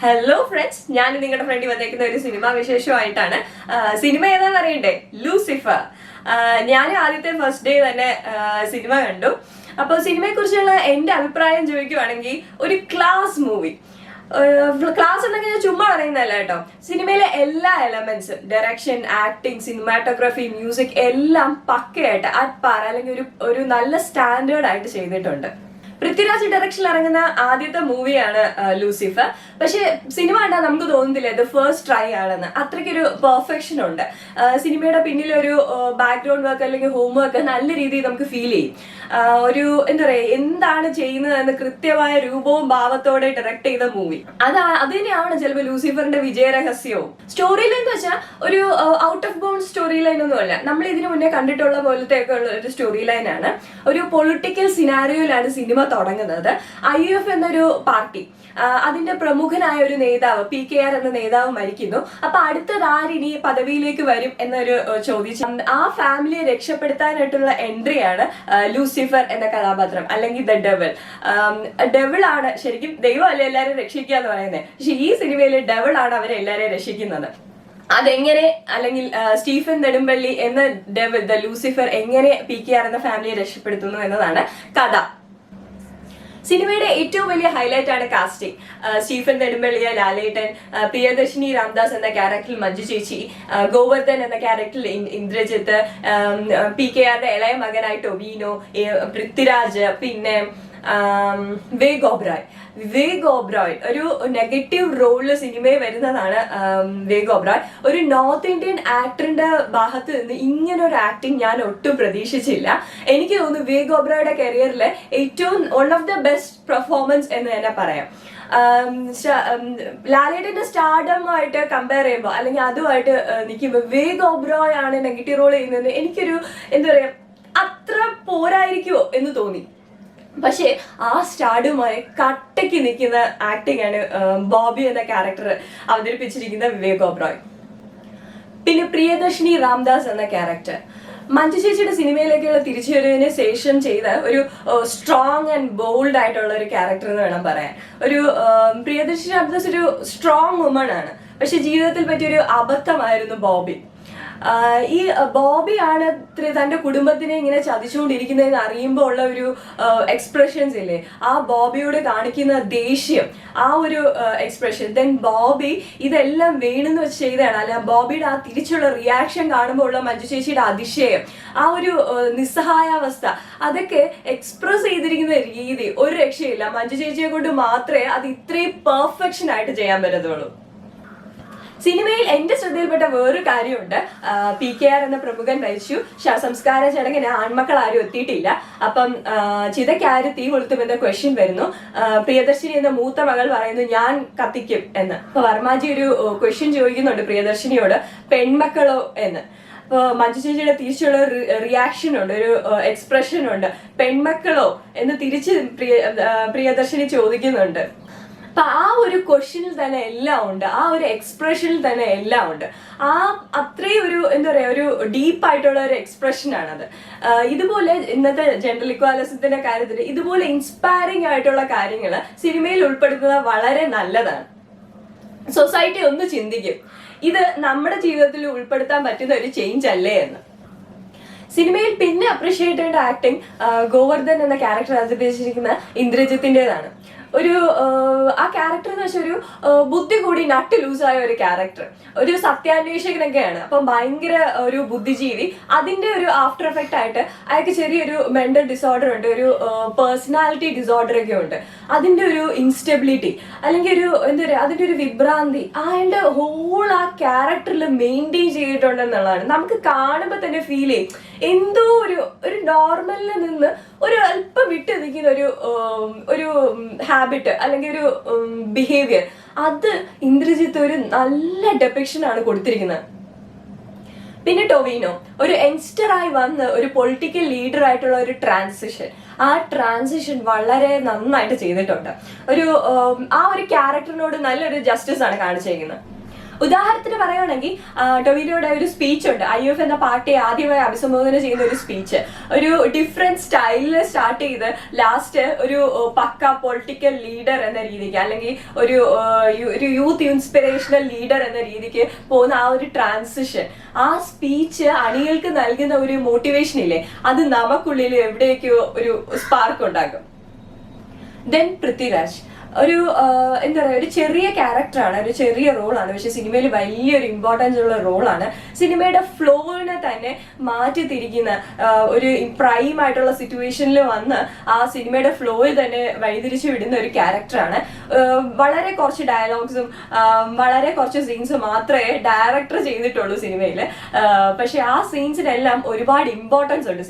Hello friends, ഞാൻ നിങ്ങളുടെ ഫ്രണ്ടിൽ വന്നേക്കുന്ന ഒരു സിനിമ വിശേഷമായിട്ടാണ്. സിനിമ ഏതാണെന്ന് അറിയണ്ടേ? ലൂസിഫർ. ഞാൻ ആദ്യത്തെ ഫസ്റ്റ് ഡേ തന്നെ സിനിമ കണ്ടു. അപ്പോൾ സിനിമയെ കുറിച്ചുള്ള എൻ്റെ അഭിപ്രായം ചോദിക്കുവാണെങ്കിൽ ഒരു ക്ലാസ് മൂവി. ക്ലാസ് ഉണ്ടെങ്കിൽ ഞാൻ ചുമ്മാ പറയുന്നതല്ല കേട്ടോ. സിനിമയിലെ എല്ലാ എലമെന്റ്സും, ഡയറക്ഷൻ, ആക്ടിങ്, സിനിമാറ്റോഗ്രാഫി, മ്യൂസിക് എല്ലാം പക്കയായിട്ട് അല്ലെങ്കിൽ ഒരു നല്ല സ്റ്റാൻഡേർഡ് ആയിട്ട് ചെയ്തിട്ടുണ്ട്. പൃഥ്വിരാജ് ഡയറക്ഷനിൽ ഇറങ്ങുന്ന ആദ്യത്തെ മൂവിയാണ് ലൂസിഫർ. പക്ഷെ സിനിമ കണ്ടാൽ നമുക്ക് തോന്നുന്നില്ല ഇത് ഫസ്റ്റ് ട്രൈ ആണെന്ന്. അത്രയ്ക്കൊരു പെർഫെക്ഷൻ ഉണ്ട്. സിനിമയുടെ പിന്നിലൊരു ബാക്ക്ഗ്രൗണ്ട് വർക്ക് അല്ലെങ്കിൽ ഹോം വർക്ക് നല്ല രീതിയിൽ നമുക്ക് ഫീൽ ചെയ്യും. ഒരു എന്താ പറയുക, എന്താണ് ചെയ്യുന്നതെന്ന് കൃത്യമായ രൂപവും ഭാവത്തോടെ ഡയറക്ട് ചെയ്ത മൂവി. അത് തന്നെയാണ് ചിലപ്പോൾ ലൂസിഫറിന്റെ വിജയരഹസ്യവും. സ്റ്റോറി ലൈൻ എന്ന് വെച്ചാൽ ഒരു out of bound story line ഒന്നുമല്ല. നമ്മൾ ഇതിനു മുന്നേ കണ്ടിട്ടുള്ള പോലത്തെ ഒക്കെ ഉള്ള ഒരു സ്റ്റോറി ലൈനാണ്. ഒരു പൊളിറ്റിക്കൽ സിനാരിയോയിലാണ് സിനിമ തുടങ്ങുന്നത്. IUF എന്നൊരു പാർട്ടി, അതിന്റെ പ്രമുഖനായ ഒരു നേതാവ് PKR എന്ന നേതാവ് മരിക്കുന്നു. അപ്പൊ അടുത്തത് ആരിനി പദവിയിലേക്ക് വരും എന്നൊരു ചോദിച്ചു. ആ ഫാമിലിയെ രക്ഷപ്പെടുത്താനായിട്ടുള്ള എൻട്രിയാണ് ലൂസിഫർ എന്ന കഥാപാത്രം, അല്ലെങ്കിൽ ദ ഡെവിൾ. ഡെവിൾ ആണ് ശരിക്കും, ദൈവമല്ല എല്ലാവരും രക്ഷിക്കുക എന്ന് പറയുന്നത്. പക്ഷെ ഈ സിനിമയിൽ ഡെവിൾ ആണ് അവരെ എല്ലാവരെയും രക്ഷിക്കുന്നത്. അതെങ്ങനെ, അല്ലെങ്കിൽ സ്റ്റീഫൻ നെടുമ്പള്ളി എന്ന ഡെവിൾ, ദ ലൂസിഫർ, എങ്ങനെ PKR എന്ന ഫാമിലിയെ രക്ഷപ്പെടുത്തുന്നു എന്നതാണ് കഥ. സിനിമയുടെ ഏറ്റവും വലിയ ഹൈലൈറ്റ് ആണ് കാസ്റ്റിംഗ്. സ്റ്റീഫൻ നെടുമ്പള്ളിയ ലാലേട്ടൻ, പ്രിയദർശിനി രാംദാസ് എന്ന ക്യാരക്ടറിൽ മഞ്ജു ചേച്ചി, ഗോവർദ്ധൻ എന്ന ക്യാരക്ടറിൽ ഇന്ദ്രജിത്ത്, PKRന്റെ ഇളയ മകനായി ടൊവിനോ, പൃഥ്വിരാജ്, പിന്നെ വിവേക് ഓബ്രോയ് ഒരു നെഗറ്റീവ് റോളില് സിനിമയിൽ വരുന്നതാണ്. വിവേക് ഓബ്രോയ് ഒരു നോർത്ത് ഇന്ത്യൻ ആക്ടറിന്റെ ഭാഗത്ത് നിന്ന് ഇങ്ങനെ ഒരു ആക്ടിങ് ഞാൻ ഒട്ടും പ്രതീക്ഷിച്ചില്ല. എനിക്ക് തോന്നുന്നു വിവേക് ഓബ്രോയുടെ കരിയറിലെ ഏറ്റവും one of the best performance എന്ന് തന്നെ പറയാം. ലാലേട്ടന്റെ സ്റ്റാർഡമായിട്ട് കമ്പയർ ചെയ്യുമ്പോൾ, അല്ലെങ്കിൽ അതുമായിട്ട് നിൽക്കുമ്പോൾ വിവേക് ഓബ്രോയ് ആണ് നെഗറ്റീവ് റോൾ ചെയ്യുന്നത്. എനിക്കൊരു എന്താ പറയാ, അത്ര പോരായിരിക്കുമോ എന്ന് തോന്നി. പക്ഷെ ആ സ്റ്റാർഡുമായി കട്ടയ്ക്ക് നിൽക്കുന്ന ആക്ടിംഗ് ആണ് ബോബി എന്ന ക്യാരക്ടർ അവതരിപ്പിച്ചിരിക്കുന്ന വിവേക് ഓബ്രോയ്. പിന്നെ പ്രിയദർശിനി രാംദാസ് എന്ന ക്യാരക്ടർ മഞ്ജു ചേച്ചിയുടെ സിനിമയിലേക്കുള്ള തിരിച്ചുവരവിന് ശേഷം ചെയ്ത ഒരു സ്ട്രോങ് ആൻഡ് ബോൾഡ് ആയിട്ടുള്ള ഒരു ക്യാരക്ടർ എന്ന് വേണം പറയാൻ. ഒരു പ്രിയദർശിനി രാംദാസ് ഒരു സ്ട്രോങ് വുമൺ ആണ്. പക്ഷെ ജീവിതത്തിൽ പറ്റിയൊരു അബദ്ധമായിരുന്നു ബോബി. ഈ ബോബിയാണ് തന്റെ കുടുംബത്തിനെ ഇങ്ങനെ ചതിച്ചുകൊണ്ടിരിക്കുന്നതെന്ന് അറിയുമ്പോൾ ഉള്ള ഒരു എക്സ്പ്രഷൻസ് ഇല്ലേ, ആ ബോബിയോട് കാണിക്കുന്ന ദേഷ്യം, ആ ഒരു എക്സ്പ്രഷൻ. ദെൻ ബോബി ഇതെല്ലാം വേണമെന്ന് വെച്ച് ചെയ്തതാണ്. അല്ല, ബോബിയുടെ ആ തിരിച്ചുള്ള റിയാക്ഷൻ കാണുമ്പോൾ ഉള്ള മഞ്ജു ചേച്ചിയുടെ അതിശയം, ആ ഒരു നിസ്സഹായാവസ്ഥ, അതൊക്കെ എക്സ്പ്രസ് ചെയ്തിരിക്കുന്ന രീതി ഒരു രക്ഷയില്ല. മഞ്ജു ചേച്ചിയെ കൊണ്ട് മാത്രമേ അത് ഇത്രയും പെർഫെക്ഷൻ ആയിട്ട് ചെയ്യാൻ പറ്റത്തുള്ളൂ. സിനിമയിൽ എന്റെ ശ്രദ്ധയിൽപ്പെട്ട വേറൊരു കാര്യമുണ്ട്. PKR എന്ന പ്രമുഖൻ മരിച്ചു. സംസ്കാര ചടങ്ങിന് ആൺമക്കൾ ആരും എത്തിയിട്ടില്ല. അപ്പം ചിതയ്ക്കാര് തീ കൊളുത്തുമെന്ന ക്വസ്റ്റ്യൻ വരുന്നു. പ്രിയദർശിനി എന്ന മൂത്ത മകൾ പറയുന്നു ഞാൻ കത്തിക്കും എന്ന്. അപ്പൊ വർമാജി ഒരു ക്വസ്റ്റ്യൻ ചോദിക്കുന്നുണ്ട് പ്രിയദർശിനിയോട്, പെൺമക്കളോ എന്ന്. അപ്പൊ മഞ്ജു ചേച്ചിയുടെ തിരിച്ചുള്ള റിയാക്ഷൻ ഉണ്ട്, ഒരു എക്സ്പ്രഷൻ ഉണ്ട്. പെൺമക്കളോ എന്ന് തിരിച്ച് പ്രിയദർശിനി ചോദിക്കുന്നുണ്ട്. അപ്പൊ ആ ഒരു ക്വസ്റ്റ്യനിൽ തന്നെ എല്ലാം ഉണ്ട്, ആ ഒരു എക്സ്പ്രഷനിൽ തന്നെ എല്ലാം ഉണ്ട്. ആ അത്രയും ഒരു എന്താ പറയാ, ഒരു ഡീപ്പായിട്ടുള്ള ഒരു എക്സ്പ്രഷൻ ആണത്. ഇതുപോലെ ഇന്നത്തെ ജെൻഡർ ഇക്വാലിറ്റിയുടെ കാര്യത്തിൽ ഇതുപോലെ ഇൻസ്പയറിംഗ് ആയിട്ടുള്ള കാര്യങ്ങൾ സിനിമയിൽ ഉൾപ്പെടുത്തുന്നത് വളരെ നല്ലതാണ്. സൊസൈറ്റി ഒന്ന് ചിന്തിക്കും, ഇത് നമ്മുടെ ജീവിതത്തിൽ ഉൾപ്പെടുത്താൻ പറ്റുന്ന ഒരു ചേഞ്ച് അല്ലേ എന്ന്. സിനിമയിൽ പിന്നെ അപ്രീഷിയേറ്റ് ചെയ്യേണ്ട ആക്ടിങ് ഗോവർദ്ധൻ എന്ന ക്യാരക്ടർ അവതരിപ്പിച്ചിരിക്കുന്ന ഇന്ദ്രജിത്തിൻ്റെതാണ്. ഒരു ആ ക്യാരക്ടർ എന്ന് വെച്ചാൽ ഒരു ബുദ്ധി കൂടി നട്ട് ലൂസായ ഒരു ക്യാരക്ടർ, ഒരു സത്യാന്വേഷകനൊക്കെയാണ്. അപ്പം ഭയങ്കര ഒരു ബുദ്ധിജീവി. അതിന്റെ ഒരു ആഫ്റ്റർ എഫക്റ്റ് ആയിട്ട് അയാൾക്ക് ചെറിയൊരു മെന്റൽ ഡിസോർഡർ ഉണ്ട്, ഒരു പേഴ്സണാലിറ്റി ഡിസോർഡർ ഒക്കെ ഉണ്ട്. അതിന്റെ ഒരു ഇൻസ്റ്റെബിലിറ്റി, അല്ലെങ്കിൽ ഒരു എന്താ പറയുക, അതിന്റെ ഒരു വിഭ്രാന്തി അയാളുടെ ഹോൾ ആ ക്യാരക്ടറിൽ മെയിൻറ്റെയിൻ ചെയ്തിട്ടുണ്ടെന്നുള്ളതാണ്. നമുക്ക് കാണുമ്പോൾ തന്നെ ഫീൽ ചെയ്യും എന്തോ ഒരു നോർമലിൽ നിന്ന് ഒരു അല്പം വിട്ട് നിൽക്കുന്ന ഒരു ഹാബിറ്റ് അല്ലെങ്കിൽ ഒരു ബിഹേവിയർ, അത് ഇന്ദ്രജിത്ത് ഒരു നല്ല ഡെപിക്ഷൻ ആണ് കൊടുത്തിരിക്കുന്നത്. പിന്നെ ടൊവിനോ ഒരു യങ്സ്റ്ററായി വന്ന് ഒരു പൊളിറ്റിക്കൽ ലീഡർ ആയിട്ടുള്ള ഒരു ട്രാൻസിഷൻ, ആ ട്രാൻസിഷൻ വളരെ നന്നായിട്ട് ചെയ്തിട്ടുണ്ട്. ആ ഒരു ക്യാരക്ടറിനോട് നല്ലൊരു ജസ്റ്റിസ് ആണ് കാണിച്ചിരിക്കുന്നത്. ഉദാഹരണത്തിന് പറയുകയാണെങ്കിൽ ടൊവിനോയുടെ ഒരു സ്പീച്ച് ഉണ്ട്, IF എന്ന പാർട്ടിയെ ആദ്യമായി അഭിസംബോധന ചെയ്യുന്ന ഒരു സ്പീച്ച്. ഒരു ഡിഫറെന്റ് സ്റ്റൈലിൽ സ്റ്റാർട്ട് ചെയ്ത് ലാസ്റ്റ് ഒരു പക്ക പൊളിറ്റിക്കൽ ലീഡർ എന്ന രീതിക്ക്, അല്ലെങ്കിൽ ഒരു യൂത്ത് ഇൻസ്പിറേഷണൽ ലീഡർ എന്ന രീതിക്ക് പോകുന്ന ആ ഒരു ട്രാൻസിഷൻ, ആ സ്പീച്ച് അണികൾക്ക് നൽകുന്ന ഒരു മോട്ടിവേഷൻ ഇല്ലേ, അത് നമുക്കുള്ളിൽ എവിടേക്കോ ഒരു സ്പാർക്ക് ഉണ്ടാക്കും. ദെൻ പൃഥ്വിരാജ് ഒരു എന്താ പറയുക, ഒരു ചെറിയ ക്യാരക്ടറാണ്, ഒരു ചെറിയ റോളാണ്, പക്ഷെ സിനിമയിൽ വലിയൊരു ഇമ്പോർട്ടൻസ് ഉള്ള റോളാണ്. സിനിമയുടെ ഫ്ലോവിനെ തന്നെ മാറ്റി തിരിക്കുന്ന ഒരു പ്രൈം ആയിട്ടുള്ള സിറ്റുവേഷനിൽ വന്ന് ആ സിനിമയുടെ ഫ്ലോയിൽ തന്നെ വഴിതിരിച്ചു വിടുന്ന ഒരു ക്യാരക്ടറാണ്. വളരെ കുറച്ച് ഡയലോഗ്സും വളരെ കുറച്ച് സീൻസും മാത്രമേ ഡയറക്ടർ ചെയ്തിട്ടുള്ളൂ സിനിമയിൽ, പക്ഷെ ആ സീൻസിനെല്ലാം ഒരുപാട് ഇമ്പോർട്ടൻസ് ഉണ്ട്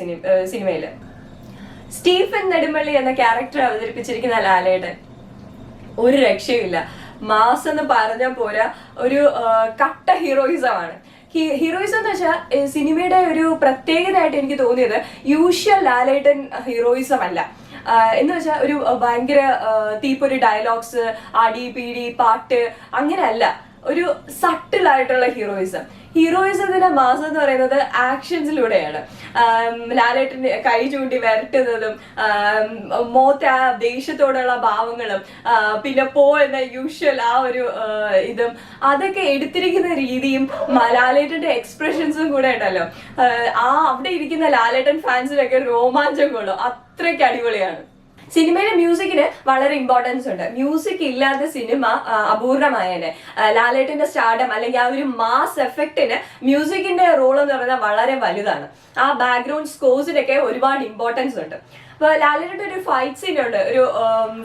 സിനിമയിൽ. സ്റ്റീഫൻ നെടുമ്പള്ളി എന്ന ക്യാരക്ടർ അവതരിപ്പിച്ചിരിക്കുന്ന ലാലേട്ടൻ ഒരു രക്ഷയുമില്ല. മാസ് എന്ന് പറഞ്ഞാൽ പോരാ, ഒരു കട്ട ഹീറോയിസമാണ്. ഹീറോയിസം എന്ന് വെച്ചാൽ സിനിമയുടെ ഒരു പ്രത്യേകതയായിട്ട് എനിക്ക് തോന്നിയത് യൂഷ്വൽ ലാലേട്ടൻ ഹീറോയിസം അല്ല. എന്ന് വെച്ചാൽ ഒരു ഭയങ്കര തീപ്പൊരു ഡയലോഗ്സ്, അടി പീടി പാട്ട് അങ്ങനെയല്ല, ഒരു സട്ടിൽ ആയിട്ടുള്ള ഹീറോയിസത്തിന്റെ മാസം എന്ന് പറയുന്നത് ആക്ഷൻസിലൂടെയാണ്. ലാലേട്ടന്റെ കൈ ചൂണ്ടി വരട്ടുന്നതും മോത്തെ ആ ദേഷ്യത്തോടുള്ള ഭാവങ്ങളും പിന്നെ എന്ന യൂഷ്വൽ ആ ഒരു ഇതും അതൊക്കെ എടുത്തിരിക്കുന്ന രീതിയും ലാലേട്ടന്റെ എക്സ്പ്രഷൻസും കൂടെ ഉണ്ടല്ലോ, അവിടെ ഇരിക്കുന്ന ലാലേട്ടൻ ഫാൻസിനൊക്കെ രോമാഞ്ചം കൊള്ളും, അത്രയ്ക്ക് അടിപൊളിയാണ്. സിനിമയിലെ മ്യൂസിക്കിന് വളരെ ഇമ്പോർട്ടൻസ് ഉണ്ട്. മ്യൂസിക് ഇല്ലാത്ത സിനിമ അപൂർണമായേനെ. ലാലേട്ടന്റെ സ്റ്റാർഡം അല്ലെങ്കിൽ ആ ഒരു മാസ് എഫക്റ്റിന് മ്യൂസിക്കിന്റെ റോൾ എന്ന് പറയുന്നത് വളരെ വലുതാണ്. ആ ബാക്ക്ഗ്രൗണ്ട് സ്കോഴ്സിനൊക്കെ ഒരുപാട് ഇമ്പോർട്ടൻസ് ഉണ്ട്. അപ്പൊ ലാലേട്ടന്റെ ഒരു ഫൈറ്റ് സീൻ ഉണ്ട്, ഒരു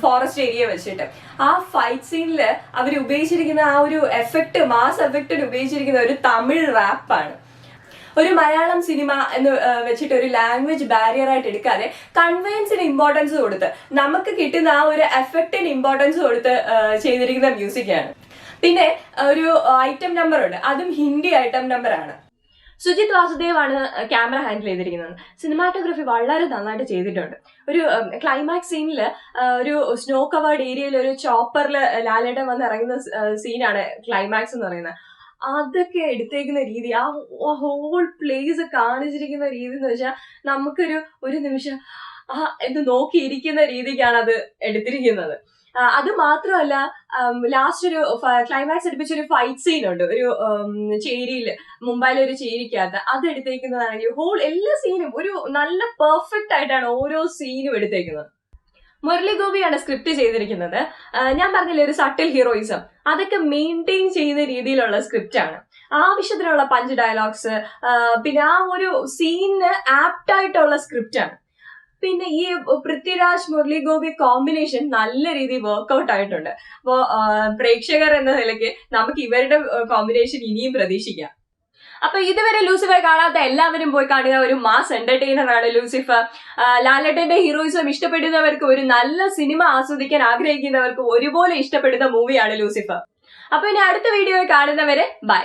ഫോറസ്റ്റ് ഏരിയ വെച്ചിട്ട്. ആ ഫൈറ്റ് സീനിൽ അവർ ഉപയോഗിച്ചിരിക്കുന്ന ആ ഒരു എഫക്റ്റ്, മാസ് എഫക്റ്റിന് ഉപയോഗിച്ചിരിക്കുന്ന ഒരു തമിഴ് റാപ്പാണ്. ഒരു മലയാളം സിനിമ എന്ന് വെച്ചിട്ട് ഒരു ലാംഗ്വേജ് ബാരിയർ ആയിട്ട് എടുക്കാതെ കൺവെൻസിന് ഇമ്പോർട്ടൻസ് കൊടുത്ത് നമുക്ക് കിട്ടുന്ന ആ ഒരു എഫക്റ്റിന് ഇമ്പോർട്ടൻസ് കൊടുത്ത് ചെയ്തിരിക്കുന്ന മ്യൂസിക്കാണ്. പിന്നെ ഒരു ഐറ്റം നമ്പർ ഉണ്ട്, അതും ഹിന്ദി ഐറ്റം നമ്പർ ആണ്. സുജിത് വാസുദേവ് ആണ് ക്യാമറ ഹാൻഡിൽ ചെയ്തിരിക്കുന്നത്. സിനിമാറ്റോഗ്രഫി വളരെ നന്നായിട്ട് ചെയ്തിട്ടുണ്ട്. ഒരു ക്ലൈമാക്സ് സീനിൽ ഒരു സ്നോ കവേർഡ് ഏരിയയിൽ ഒരു ചോപ്പറിൽ ലാലേട്ടൻ വന്ന് ഇറങ്ങുന്ന സീനാണ് ക്ലൈമാക്സ് എന്ന് പറയുന്നത്. അതൊക്കെ എടുത്തേക്കുന്ന രീതി, ആ ഹോൾ പ്ലേസ് കാണിച്ചിരിക്കുന്ന രീതി എന്ന് വെച്ചാൽ നമുക്കൊരു നിമിഷം എന്ന് നോക്കിയിരിക്കുന്ന രീതിക്കാണ് അത് എടുത്തിരിക്കുന്നത്. അത് മാത്രമല്ല, ലാസ്റ്റ് ഒരു ക്ലൈമാക്സ് അടുപ്പിച്ചൊരു ഫൈറ്റ് സീൻ ഉണ്ട്, ഒരു ചേരിയില്, മുംബൈയിലെ ഒരു ചേരിക്കകത്ത്. അത് എടുത്തേക്കുന്നതാണെങ്കിൽ ഹോൾ എല്ലാ സീനും ഒരു നല്ല പെർഫെക്റ്റ് ആയിട്ടാണ് ഓരോ സീനും എടുത്തേക്കുന്നത്. മുരളി ഗോപിയാണ് സ്ക്രിപ്റ്റ് ചെയ്തിരിക്കുന്നത്. ഞാൻ പറഞ്ഞില്ലേ, ഒരു സട്ടിൽ ഹീറോയിസം, അതൊക്കെ മെയിൻറ്റെയിൻ ചെയ്യുന്ന രീതിയിലുള്ള സ്ക്രിപ്റ്റ് ആണ്. ആവശ്യത്തിനുള്ള പഞ്ച് ഡയലോഗ്സ്, പിന്നെ ആ ഒരു സീനിന് ആപ്റ്റ് ആയിട്ടുള്ള സ്ക്രിപ്റ്റ് ആണ്. പിന്നെ ഈ പൃഥ്വിരാജ് മുരളി ഗോപി കോമ്പിനേഷൻ നല്ല രീതിയിൽ വർക്ക്ഔട്ട് ആയിട്ടുണ്ട്. അപ്പോ പ്രേക്ഷകർ എന്ന നിലയ്ക്ക് നമുക്ക് ഇവരുടെ കോമ്പിനേഷൻ ഇനിയും പ്രതീക്ഷിക്കാം. അപ്പൊ ഇതുവരെ ലൂസിഫർ കാണാത്ത എല്ലാവരും പോയി കാണുക. ഒരു മാസ് എന്റർടൈനർ ആണ് ലൂസിഫർ. ലാലേട്ടന്റെ ഹീറോയിസം ഇഷ്ടപ്പെടുന്നവർക്ക്, ഒരു നല്ല സിനിമ ആസ്വദിക്കാൻ ആഗ്രഹിക്കുന്നവർക്ക് ഒരുപോലെ ഇഷ്ടപ്പെടുന്ന മൂവിയാണ് ലൂസിഫർ. അപ്പൊ ഇനി അടുത്ത വീഡിയോയിൽ കാണുന്നവരെ ബൈ.